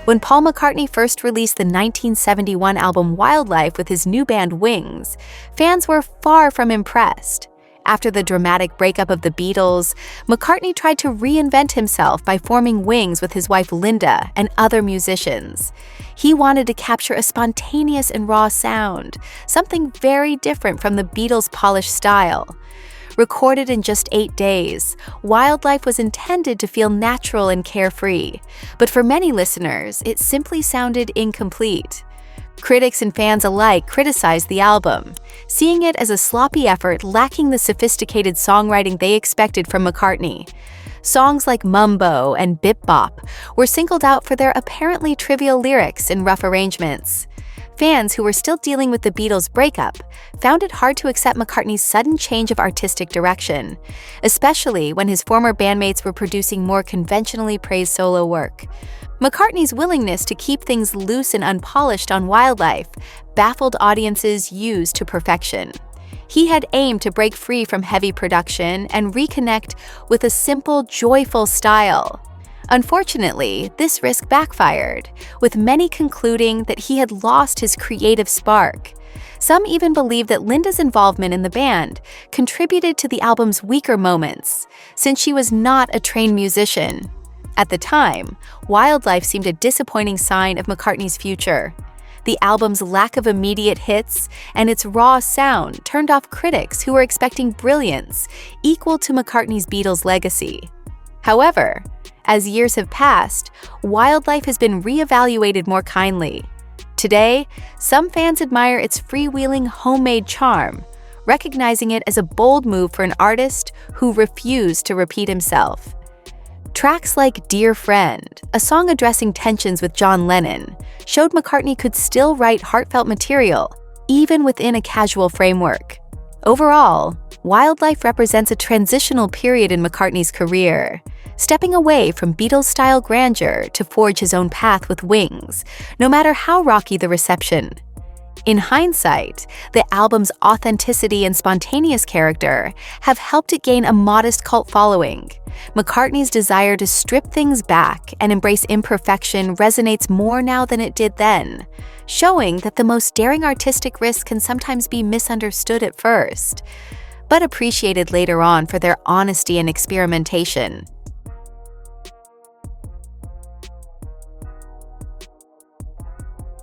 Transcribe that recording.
When Paul McCartney first released the 1971 album Wildlife with his new band Wings, fans were far from impressed. After the dramatic breakup of the Beatles, McCartney tried to reinvent himself by forming Wings with his wife Linda and other musicians. He wanted to capture a spontaneous and raw sound, something very different from the Beatles' polished style. Recorded in just 8 days, Wildlife was intended to feel natural and carefree, but for many listeners, it simply sounded incomplete. Critics and fans alike criticized the album, seeing it as a sloppy effort lacking the sophisticated songwriting they expected from McCartney. Songs like Mumbo and Bip Bop were singled out for their apparently trivial lyrics and rough arrangements. Fans who were still dealing with the Beatles' breakup found it hard to accept McCartney's sudden change of artistic direction, especially when his former bandmates were producing more conventionally praised solo work. McCartney's willingness to keep things loose and unpolished on Wildlife baffled audiences used to perfection. He had aimed to break free from heavy production and reconnect with a simple, joyful style. Unfortunately, this risk backfired, with many concluding that he had lost his creative spark. Some even believe that Linda's involvement in the band contributed to the album's weaker moments, since she was not a trained musician. At the time, Wildlife seemed a disappointing sign of McCartney's future. The album's lack of immediate hits and its raw sound turned off critics who were expecting brilliance equal to McCartney's Beatles legacy. However, as years have passed, Wildlife has been reevaluated more kindly. Today, some fans admire its freewheeling, homemade charm, recognizing it as a bold move for an artist who refused to repeat himself. Tracks like Dear Friend, a song addressing tensions with John Lennon, showed McCartney could still write heartfelt material, even within a casual framework. Overall, Wildlife represents a transitional period in McCartney's career, stepping away from Beatles-style grandeur to forge his own path with Wings, no matter how rocky the reception. In hindsight, the album's authenticity and spontaneous character have helped it gain a modest cult following. McCartney's desire to strip things back and embrace imperfection resonates more now than it did then, showing that the most daring artistic risks can sometimes be misunderstood at first, but appreciated later on for their honesty and experimentation.